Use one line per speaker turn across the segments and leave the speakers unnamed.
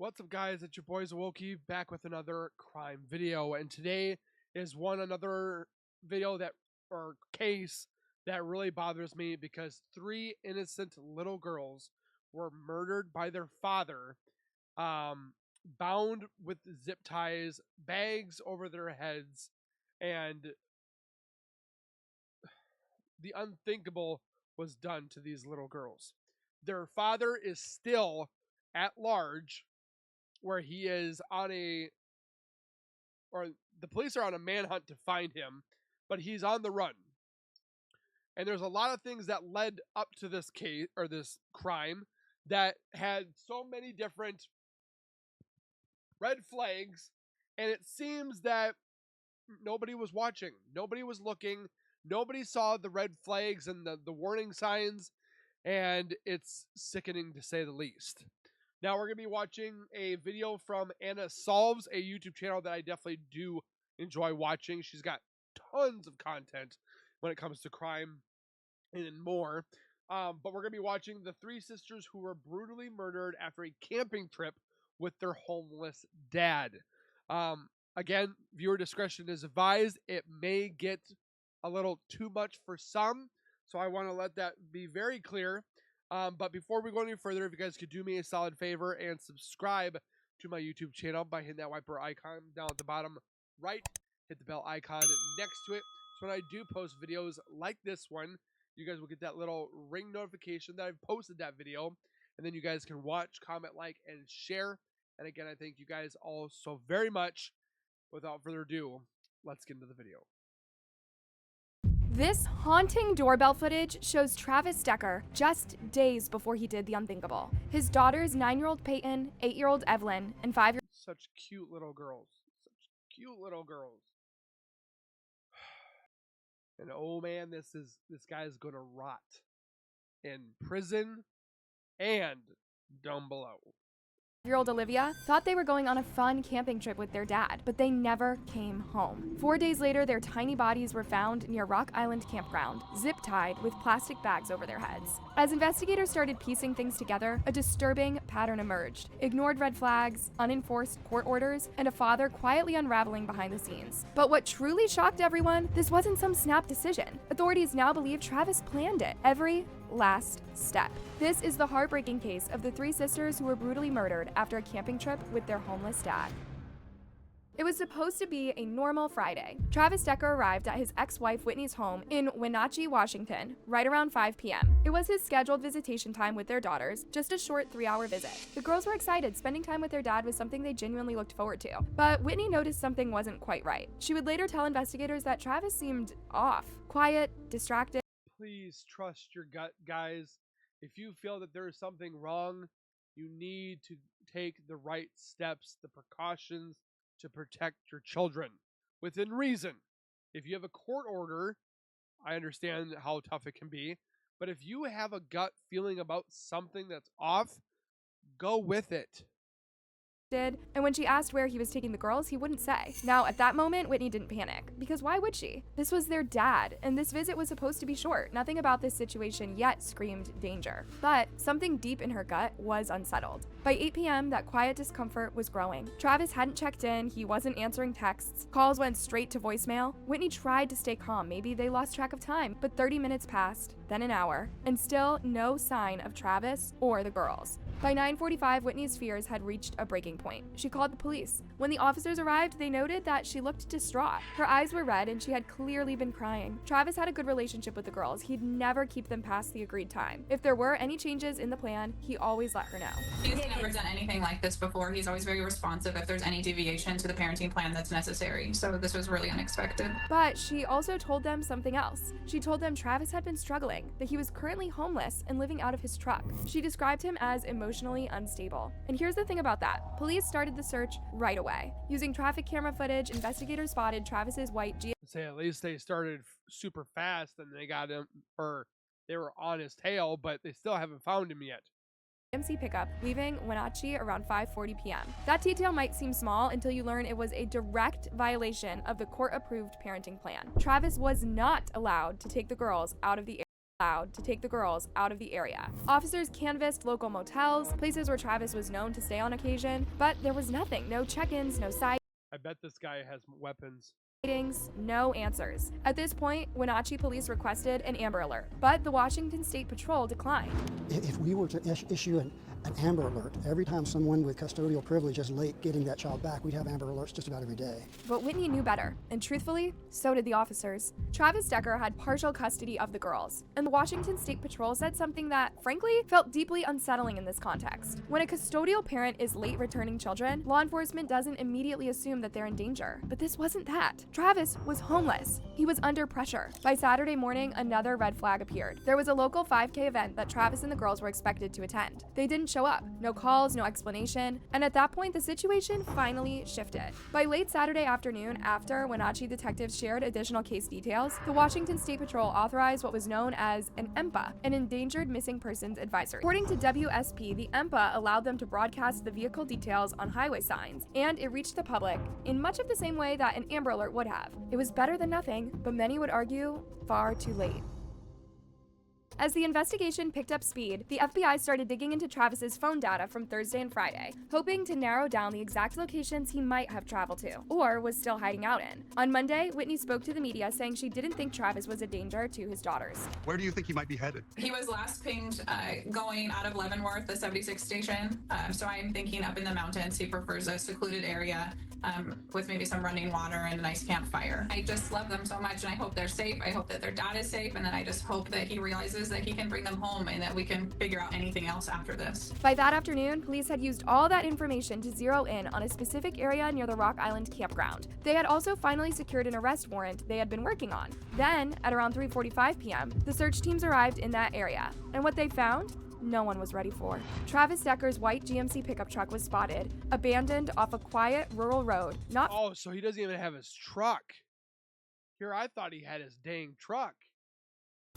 What's up, guys? It's your boys Awoki back with another crime video, and today is another video or case that really bothers me because three innocent little girls were murdered by their father, bound with zip ties, bags over their heads, and the unthinkable was done to these little girls. Their father is still at large, where he is the police are on a manhunt to find him, but he's on the run. And there's a lot of things that led up to this case or this crime that had so many different red flags, and it seems that nobody was watching, nobody was looking, nobody saw the red flags and the warning signs, and it's sickening to say the least. Now we're going to be watching a video from Anna Solves, a YouTube channel that I definitely do enjoy watching. She's got tons of content when it comes to crime and more. But we're going to be watching the three sisters who were brutally murdered after a camping trip with their homeless dad. Again, viewer discretion is advised. It may get a little too much for some, so I want to let that be very clear. But before we go any further, if you guys could do me a solid favor and subscribe to my YouTube channel by hitting that wiper icon down at the bottom right, hit the bell icon next to it. So when I do post videos like this one, you guys will get that little ring notification that I've posted that video, and then you guys can watch, comment, like, and share. And again, I thank you guys all so very much. Without further ado, let's get into the video.
This haunting doorbell footage shows Travis Decker just days before he did the unthinkable. His daughters, 9-year-old Paityn, 8-year-old Evelyn, and 5-year-old...
Such cute little girls. Such cute little girls. And oh man, this guy's gonna rot in prison and down below.
Olivia thought they were going on a fun camping trip with their dad, but they never came home. 4 days later, their tiny bodies were found near Rock Island Campground, zip-tied with plastic bags over their heads. As investigators started piecing things together, a disturbing pattern emerged. Ignored red flags, unenforced court orders, and a father quietly unraveling behind the scenes. But what truly shocked everyone, this wasn't some snap decision. Authorities now believe Travis planned it, every last step. This is the heartbreaking case of the three sisters who were brutally murdered after a camping trip with their homeless dad. It was supposed to be a normal Friday. Travis Decker arrived at his ex-wife Whitney's home in Wenatchee, Washington, right around 5 p.m. It was his scheduled visitation time with their daughters, just a short 3-hour visit. The girls were excited. Spending time with their dad was something they genuinely looked forward to. But Whitney noticed something wasn't quite right. She would later tell investigators that Travis seemed off, quiet, distracted.
Please trust your gut, guys. If you feel that there is something wrong, you need to take the right steps, the precautions to protect your children within reason. If you have a court order, I understand how tough it can be, but if you have a gut feeling about something that's off, go with it.
And when she asked where he was taking the girls, he wouldn't say. Now, at that moment, Whitney didn't panic, because why would she? This was their dad, and this visit was supposed to be short. Nothing about this situation yet screamed danger. But something deep in her gut was unsettled. By 8 p.m., that quiet discomfort was growing. Travis hadn't checked in, he wasn't answering texts, calls went straight to voicemail. Whitney tried to stay calm, maybe they lost track of time, but 30 minutes passed, then an hour, and still no sign of Travis or the girls. By 9:45, Whitney's fears had reached a breaking point. She called the police. When the officers arrived, they noted that she looked distraught. Her eyes were red and she had clearly been crying. Travis had a good relationship with the girls. He'd never keep them past the agreed time. If there were any changes in the plan, he always let her know.
He's never done anything like this before. He's always very responsive if there's any deviation to the parenting plan that's necessary. So this was really unexpected.
But she also told them something else. She told them Travis had been struggling, that he was currently homeless and living out of his truck. She described him as emotionally unstable. And here's the thing about that. Police started the search right away. Using traffic camera footage, investigators spotted Travis's white
Say at least they started super fast and they got him, or they were on his tail, but they still haven't found him yet.
GMC pickup leaving Wenatchee around 5:40 p.m. That detail might seem small until you learn it was a direct violation of the court-approved parenting plan. Travis was not allowed to take the girls out of the allowed to take the girls out of the area. Officers canvassed local motels, places where Travis was known to stay on occasion, but there was nothing. No check-ins, no sightings.
I bet this guy has weapons.
No answers. At this point, Wenatchee police requested an Amber Alert, but the Washington State Patrol declined.
If we were to issue an Amber Alert, every time someone with custodial privilege is late getting that child back, we'd have Amber Alerts just about every day.
But Whitney knew better, and truthfully, so did the officers. Travis Decker had partial custody of the girls, and the Washington State Patrol said something that, frankly, felt deeply unsettling in this context. When a custodial parent is late returning children, law enforcement doesn't immediately assume that they're in danger. But this wasn't that. Travis was homeless. He was under pressure. By Saturday morning, another red flag appeared. There was a local 5K event that Travis and the girls were expected to attend. They didn't show up. No calls, no explanation. And at that point, the situation finally shifted. By late Saturday afternoon, after Wenatchee detectives shared additional case details, the Washington State Patrol authorized what was known as an EMPA, an Endangered Missing Persons Advisory. According to WSP, the EMPA allowed them to broadcast the vehicle details on highway signs, and it reached the public in much of the same way that an Amber Alert would have. It was better than nothing, but many would argue far too late. As the investigation picked up speed, the FBI started digging into Travis's phone data from Thursday and Friday, hoping to narrow down the exact locations he might have traveled to, or was still hiding out in. On Monday, Whitney spoke to the media saying she didn't think Travis was a danger to his daughters.
Where do you think he might be headed?
He was last pinged going out of Leavenworth, the 76 station. So I'm thinking up in the mountains. He prefers a secluded area with maybe some running water and a nice campfire. I just love them so much, and I hope they're safe. I hope that their dad is safe, and then I just hope that he realizes that he can bring them home and that we can figure out anything else after this.
By that afternoon, police had used all that information to zero in on a specific area near the Rock Island campground. They had also finally secured an arrest warrant they had been working on. Then, at around 3:45 p.m., the search teams arrived in that area. And what they found? No one was ready for. Travis Decker's white GMC pickup truck was spotted, abandoned off a quiet rural road.
Oh, so he doesn't even have his truck. Here, I thought he had his dang truck.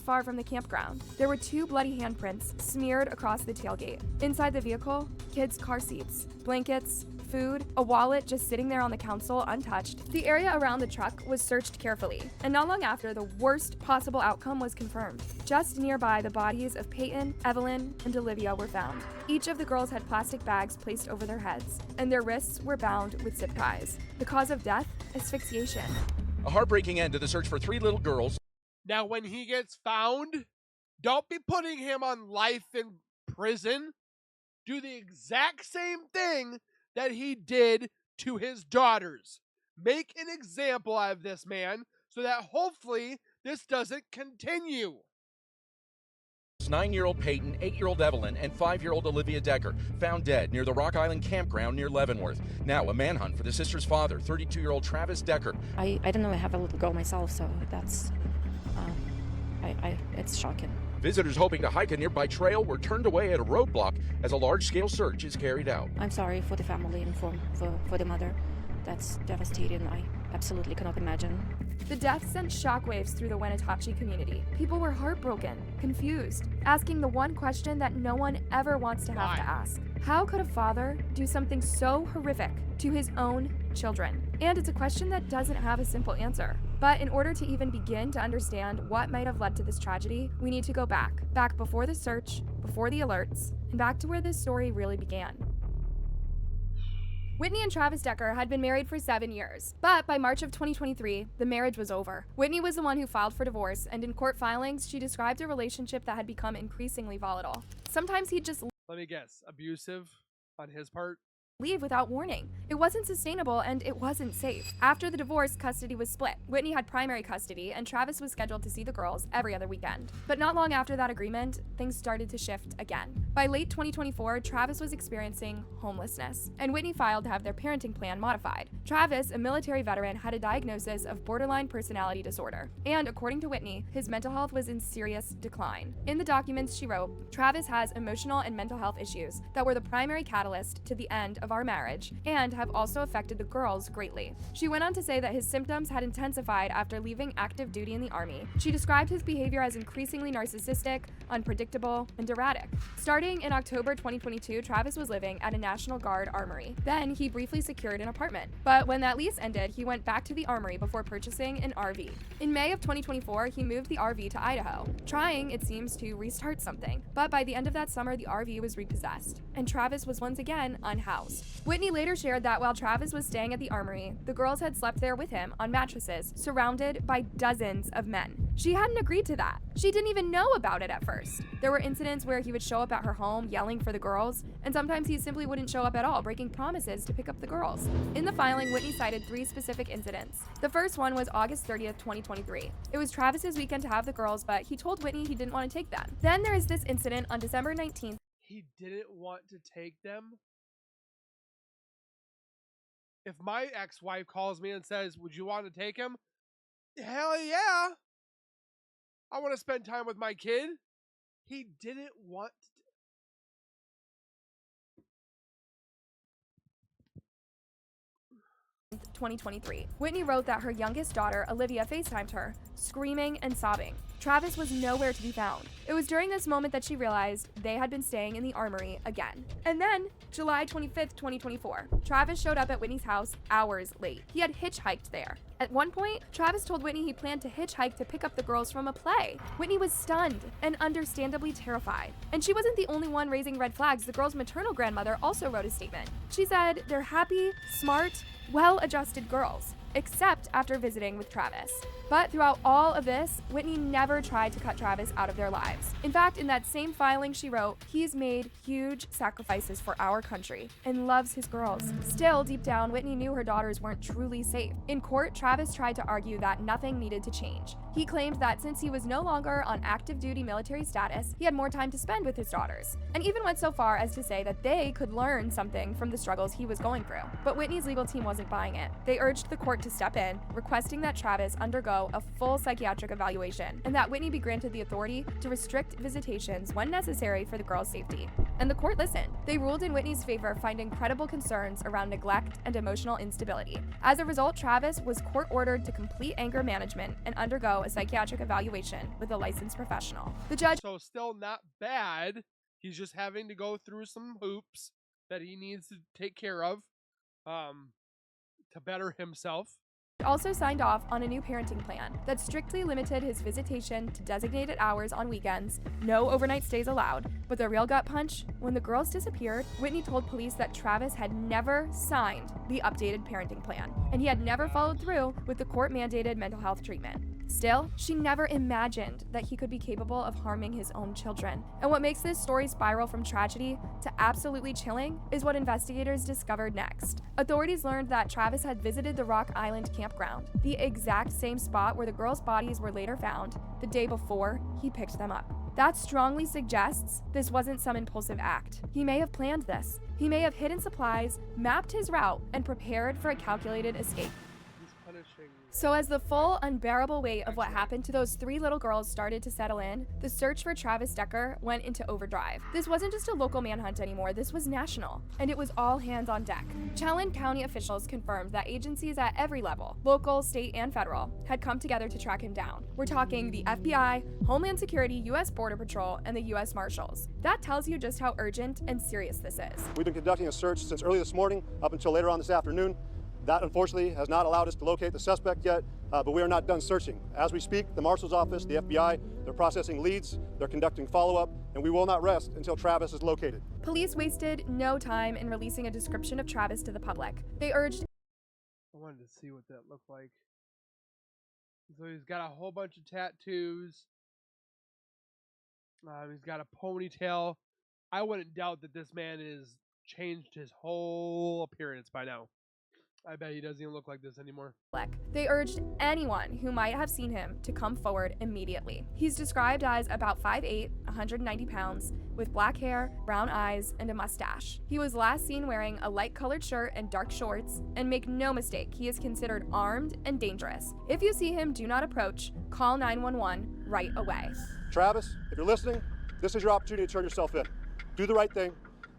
Far from the campground. There were 2 bloody handprints smeared across the tailgate. Inside the vehicle, kids' car seats, blankets, food, a wallet just sitting there on the console untouched. The area around the truck was searched carefully, and not long after, the worst possible outcome was confirmed. Just nearby, the bodies of Paityn, Evelyn, and Olivia were found. Each of the girls had plastic bags placed over their heads, and their wrists were bound with zip ties. The cause of death? Asphyxiation.
A heartbreaking end to the search for 3 little girls.
Now, when he gets found, don't be putting him on life in prison. Do the exact same thing that he did to his daughters. Make an example out of this man so that hopefully this doesn't continue.
9-year-old Paityn, 8-year-old Evelyn, and 5-year-old Olivia Decker found dead near the Rock Island campground near Leavenworth. Now a manhunt for the sister's father, 32-year-old Travis Decker.
I don't know, I have a little girl myself, so that's, it's shocking.
Visitors hoping to hike a nearby trail were turned away at a roadblock as a large-scale search is carried out.
I'm sorry for the family and for the mother. That's devastating. I absolutely cannot imagine.
The death sent shockwaves through the Wenatchee community. People were heartbroken, confused, asking the one question that no one ever wants to have to ask. How could a father do something so horrific to his own children? And it's a question that doesn't have a simple answer. But in order to even begin to understand what might have led to this tragedy, we need to go back before the search, before the alerts, and back to where this story really began. Whitney and Travis Decker had been married for 7 years, but by March of 2023, the marriage was over. Whitney was the one who filed for divorce, and in court filings, she described a relationship that had become increasingly volatile. Sometimes he'd just
Let me guess, abusive on his part?
leave without warning. It wasn't sustainable and it wasn't safe. After the divorce, custody was split. Whitney had primary custody and Travis was scheduled to see the girls every other weekend. But not long after that agreement, things started to shift again. By late 2024, Travis was experiencing homelessness, and Whitney filed to have their parenting plan modified. Travis, a military veteran, had a diagnosis of borderline personality disorder, and according to Whitney, his mental health was in serious decline. In the documents she wrote, Travis has emotional and mental health issues that were the primary catalyst to the end of of our marriage and have also affected the girls greatly. She went on to say that his symptoms had intensified after leaving active duty in the Army. She described his behavior as increasingly narcissistic, unpredictable, and erratic. Starting in October 2022, Travis was living at a National Guard armory. Then he briefly secured an apartment. But when that lease ended, he went back to the armory before purchasing an RV. In May of 2024, he moved the RV to Idaho, trying, it seems, to restart something. But by the end of that summer, the RV was repossessed, and Travis was once again unhoused. Whitney later shared that while Travis was staying at the armory, the girls had slept there with him on mattresses, surrounded by dozens of men. She hadn't agreed to that. She didn't even know about it at first. There were incidents where he would show up at her home yelling for the girls, and sometimes he simply wouldn't show up at all, breaking promises to pick up the girls. In the filing, Whitney cited 3 specific incidents. The first one was August 30th, 2023. It was Travis's weekend to have the girls, but he told Whitney he didn't want to take them. Then there is this incident on December 19th.
He didn't want to take them? If my ex-wife calls me and says, would you want to take him? Hell yeah! I want to spend time with my kid. He didn't want to.
2023. Whitney wrote that her youngest daughter, Olivia, FaceTimed her, screaming and sobbing. Travis was nowhere to be found. It was during this moment that she realized they had been staying in the armory again. And then, July 25th, 2024, Travis showed up at Whitney's house hours late. He had hitchhiked there. At one point, Travis told Whitney he planned to hitchhike to pick up the girls from a play. Whitney was stunned and understandably terrified. And she wasn't the only one raising red flags. The girls' maternal grandmother also wrote a statement. She said, they're happy, smart, well-adjusted girls, except after visiting with Travis. But throughout all of this, Whitney never tried to cut Travis out of their lives. In fact, in that same filing, she wrote, he's made huge sacrifices for our country and loves his girls. Still, deep down, Whitney knew her daughters weren't truly safe. In court, Travis tried to argue that nothing needed to change. He claimed that since he was no longer on active duty military status, he had more time to spend with his daughters, and even went so far as to say that they could learn something from the struggles he was going through. But Whitney's legal team wasn't buying it. They urged the court to step in, requesting that Travis undergo a full psychiatric evaluation, and that Whitney be granted the authority to restrict visitations when necessary for the girls' safety. And the court listened. They ruled in Whitney's favor, finding credible concerns around neglect and emotional instability. As a result, Travis was court-ordered to complete anger management and undergo a psychiatric evaluation with a licensed professional. The judge—
So still not bad. He's just having to go through some hoops that he needs to take care of to better himself.
also signed off on a new parenting plan that strictly limited his visitation to designated hours on weekends, no overnight stays allowed. But the real gut punch, when the girls disappeared, Whitney told police that Travis had never signed the updated parenting plan, and he had never followed through with the court-mandated mental health treatment. Still, she never imagined that he could be capable of harming his own children. And what makes this story spiral from tragedy to absolutely chilling is what investigators discovered next. Authorities learned that Travis had visited the Rock Island campground, the exact same spot where the girls' bodies were later found, the day before he picked them up. That strongly suggests this wasn't some impulsive act. He may have planned this. He may have hidden supplies, mapped his route, and prepared for a calculated escape. So as the full, unbearable weight of what happened to those 3 little girls started to settle in, the search for Travis Decker went into overdrive. This wasn't just a local manhunt anymore, this was national, and it was all hands on deck. Chelan County officials confirmed that agencies at every level, local, state, and federal, had come together to track him down. We're talking the FBI, Homeland Security, U.S. Border Patrol, and the U.S. Marshals. That tells you just how urgent and serious this is.
We've been conducting a search since early this morning up until later on this afternoon. That, unfortunately, has not allowed us to locate the suspect yet, but we are not done searching. As we speak, the Marshal's Office, the FBI, they're processing leads, they're conducting follow-up, and we will not rest until Travis is located.
Police wasted no time in releasing a description of Travis to the public. They urged—
I wanted to see what that looked like. So he's got a whole bunch of tattoos. He's got a ponytail. I wouldn't doubt that this man has changed his whole appearance by now. I bet he doesn't even look like this anymore.
They urged anyone who might have seen him to come forward immediately. He's described as about 5'8", 190 pounds, with black hair, brown eyes, and a mustache. He was last seen wearing a light-colored shirt and dark shorts, and make no mistake, he is considered armed and dangerous. If you see him, do not approach. Call 911 right away.
Travis, if you're listening, this is your opportunity to turn yourself in. Do the right thing.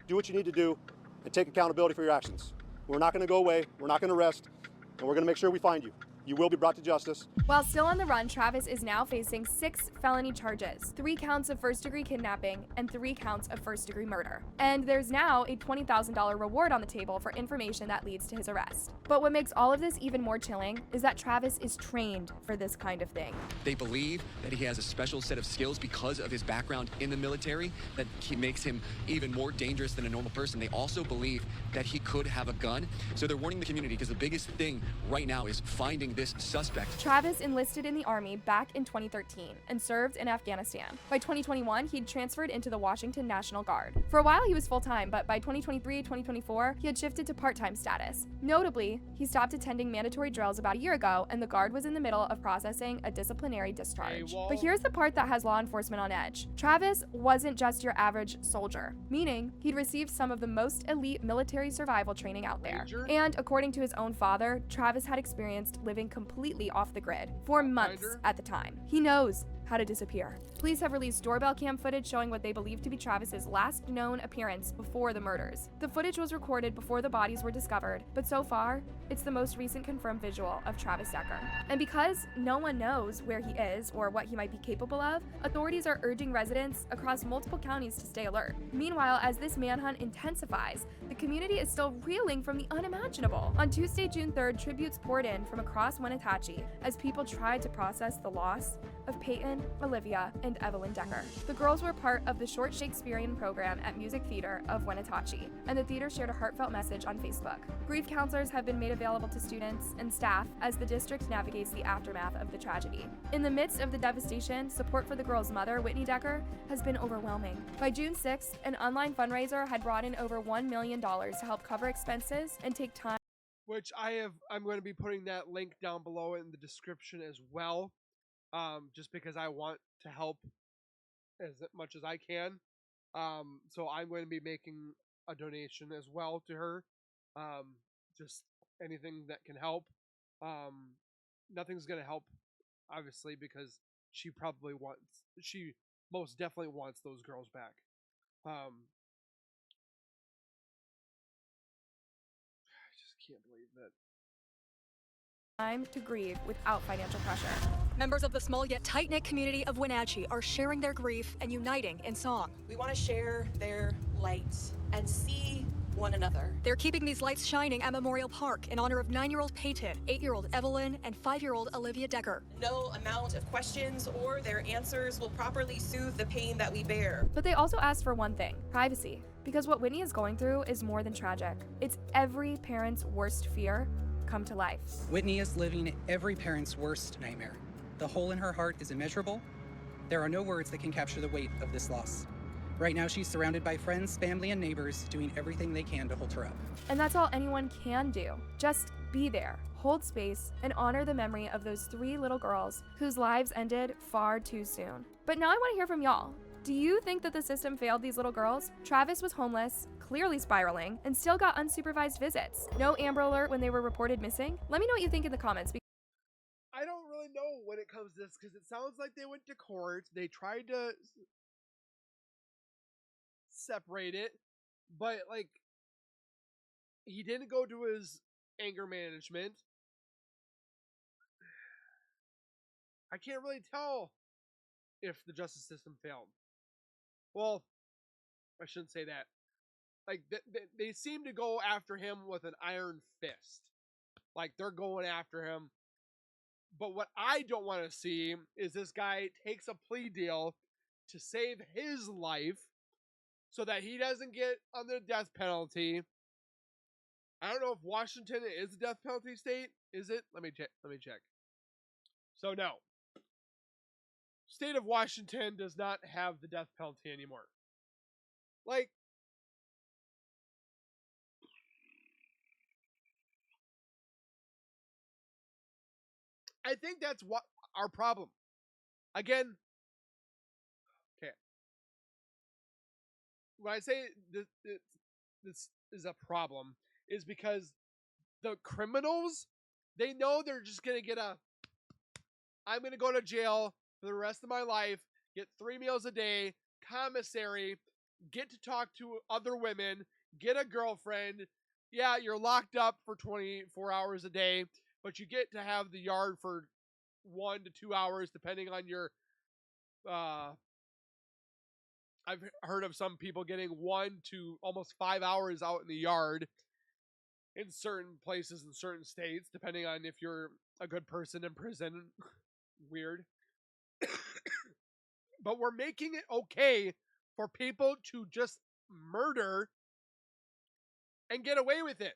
Do what you need to do. and take accountability for your actions. We're not going to go away, we're not going to rest, and we're going to make sure we find you. You will be brought to justice.
While still on the run, Travis is now facing 6 felony charges, 3 counts of first-degree kidnapping, and 3 counts of first-degree murder. And there's now a $20,000 reward on the table for information that leads to his arrest. But what makes all of this even more chilling is that Travis is trained for this kind of thing.
They believe that he has a special set of skills because of his background in the military that makes him even more dangerous than a normal person. They also believe that he could have a gun. So they're warning the community because the biggest thing right now is finding this suspect.
Travis enlisted in the Army back in 2013 and served in Afghanistan. By 2021, he'd transferred into the Washington National Guard. For a while, he was full-time, but by 2023-2024, he had shifted to part-time status. Notably, he stopped attending mandatory drills about a year ago, and the Guard was in the middle of processing a disciplinary discharge. But here's the part that has law enforcement on edge. Travis wasn't just your average soldier, meaning he'd received some of the most elite military survival training out there. And according to his own father, Travis had experienced living completely off the grid for months at the time. He knows how to disappear. Police have released doorbell cam footage showing what they believe to be Travis's last known appearance before the murders. The footage was recorded before the bodies were discovered, but so far, it's the most recent confirmed visual of Travis Decker. And because no one knows where he is or what he might be capable of, authorities are urging residents across multiple counties to stay alert. Meanwhile, as this manhunt intensifies, the community is still reeling from the unimaginable. On Tuesday, June 3rd, tributes poured in from across Wenatchee as people tried to process the loss of Paityn, Olivia, and Evelyn Decker. The girls were part of the short Shakespearean program at Music Theater of Wenatchee, and the theater shared a heartfelt message on Facebook. Grief counselors have been made available to students and staff as the district navigates the aftermath of the tragedy. In the midst of the devastation, support for the girls' mother, Whitney Decker, has been overwhelming. By June 6th, an online fundraiser had brought in over $1 million to help cover expenses and take time.
Which I'm going to be putting that link down below in the description as well. Just because I want to help as much as I can. So I'm going to be making a donation as well to her. Just anything that can help. Nothing's going to help, obviously, because she most definitely wants those girls back. I just can't believe that.
Time to grieve without financial pressure.
Members of the small yet tight-knit community of Wenatchee are sharing their grief and uniting in song.
We want to share their light and see one another.
They're keeping these lights shining at Memorial Park in honor of 9-year-old Paityn, 8-year-old Evelyn, and 5-year-old Olivia Decker.
No amount of questions or their answers will properly soothe the pain that we bear.
But they also asked for one thing: privacy. Because what Whitney is going through is more than tragic. It's every parent's worst fear come to life.
Whitney is living every parent's worst nightmare. The hole in her heart is immeasurable. There are no words that can capture the weight of this loss. Right now, she's surrounded by friends, family, and neighbors doing everything they can to hold her up.
And that's all anyone can do. Just be there, hold space, and honor the memory of those 3 little girls whose lives ended far too soon. But now I want to hear from y'all. Do you think that the system failed these little girls? Travis was homeless, clearly spiraling, and still got unsupervised visits. No Amber Alert when they were reported missing? Let me know what you think in the comments.
I don't really know when it comes to this, because it sounds like they went to court. They tried to separate it, but like, he didn't go to his anger management. I can't really tell if the justice system failed. Well, I shouldn't say that. Like, they seem to go after him with an iron fist. Like, they're going after him. But what I don't want to see is this guy takes a plea deal to save his life so that he doesn't get on the death penalty. I don't know if Washington is a death penalty state. Is it? Let me check. So no. State of Washington does not have the death penalty anymore. Like, I think that's what our problem. Again, okay. When I say this is a problem, is because the criminals, they know they're just going to get I'm going to go to jail for the rest of my life, get 3 meals a day, commissary, get to talk to other women, get a girlfriend. Yeah, you're locked up for 24 hours a day, but you get to have the yard for 1 to 2 hours, depending on your. I've heard of some people getting 1 to almost 5 hours out in the yard in certain places in certain states, depending on if you're a good person in prison. Weird. But we're making it okay for people to just murder and get away with it.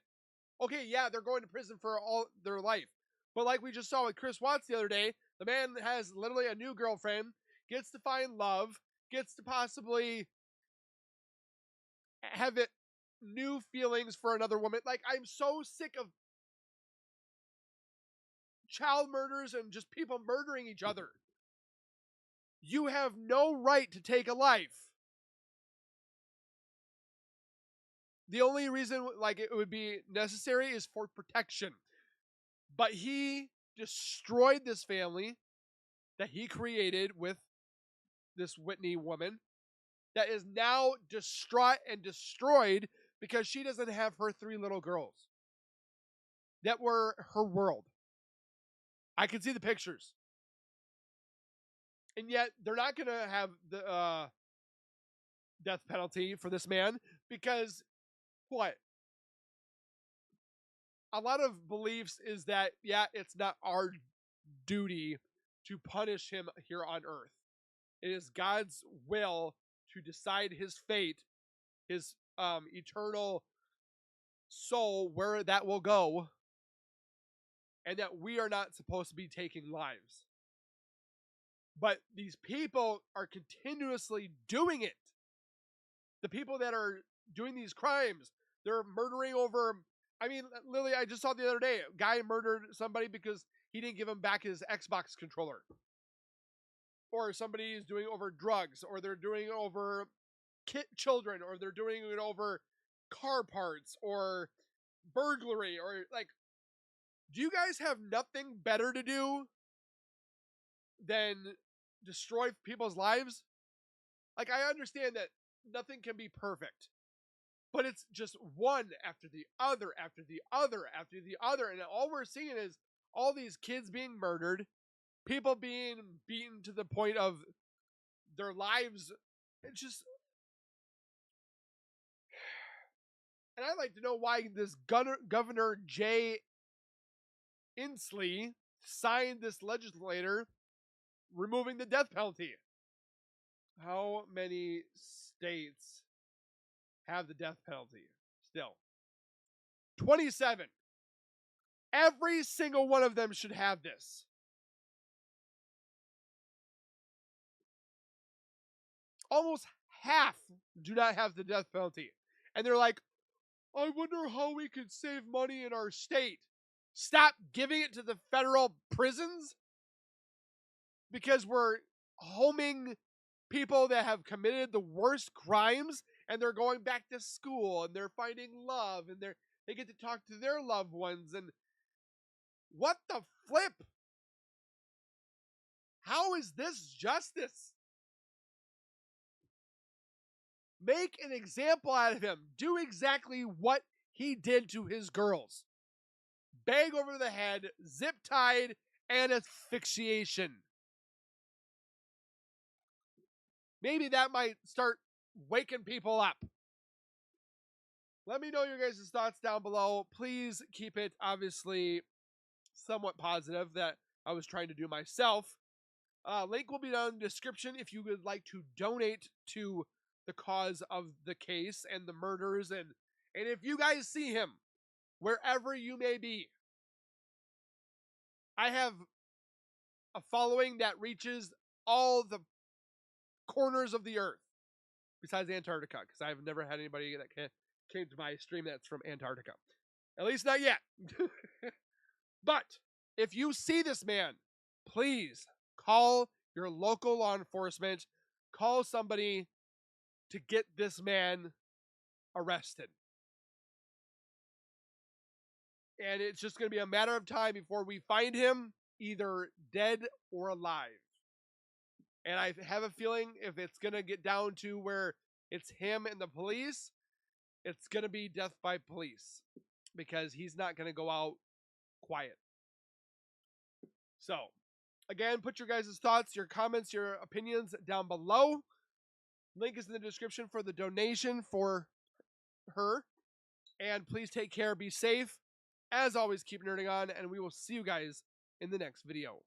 Okay, yeah, they're going to prison for all their life. But like we just saw with Chris Watts the other day, the man has literally a new girlfriend, gets to find love, gets to possibly have it new feelings for another woman. Like, I'm so sick of child murders and just people murdering each other. You have no right to take a life. The only reason like it would be necessary is for protection. But he destroyed this family that he created with this Whitney woman that is now distraught and destroyed because she doesn't have her 3 little girls that were her world. I can see the pictures. And yet they're not going to have the death penalty for this man because what? A lot of beliefs is that, yeah, it's not our duty to punish him here on earth. It is God's will to decide his fate, his eternal soul, where that will go, and that we are not supposed to be taking lives. But these people are continuously doing it. The people that are doing these crimes, they're murdering over. I mean, Lily, I just saw the other day, a guy murdered somebody because he didn't give him back his Xbox controller. Or somebody is doing over drugs, or they're doing it over children, or they're doing it over car parts, or burglary, or like, do you guys have nothing better to do than destroy people's lives? Like, I understand that nothing can be perfect, but it's just one after the other, after the other, after the other, and all we're seeing is all these kids being murdered, people being beaten to the point of their lives. It's just, and I'd like to know why this Governor Jay Inslee signed this legislator removing the death penalty. How many states have the death penalty still? 27. Every single one of them should have this. Almost half do not have the death penalty. And they're like, I wonder how we could save money in our state. Stop giving it to the federal prisons because we're homing people that have committed the worst crimes, and they're going back to school, and they're finding love, and they get to talk to their loved ones. And what the flip? How is this justice? Make an example out of him. Do exactly what he did to his girls. Bag over the head, zip tied, and asphyxiation. Maybe that might start waking people up. Let me know your guys' thoughts down below. Please keep it, obviously, somewhat positive that I was trying to do myself. Link will be down in the description if you would like to donate to the cause of the case and the murders. And if you guys see him, wherever you may be, I have a following that reaches all the corners of the earth, besides Antarctica, because I've never had anybody that came to my stream that's from Antarctica. At least not yet. But if you see this man, please call your local law enforcement. Call somebody to get this man arrested. And it's just going to be a matter of time before we find him either dead or alive. And I have a feeling if it's going to get down to where it's him and the police, it's going to be death by police because he's not going to go out quiet. So, again, put your guys' thoughts, your comments, your opinions down below. Link is in the description for the donation for her. And please take care, be safe. As always, keep nerding on, and we will see you guys in the next video.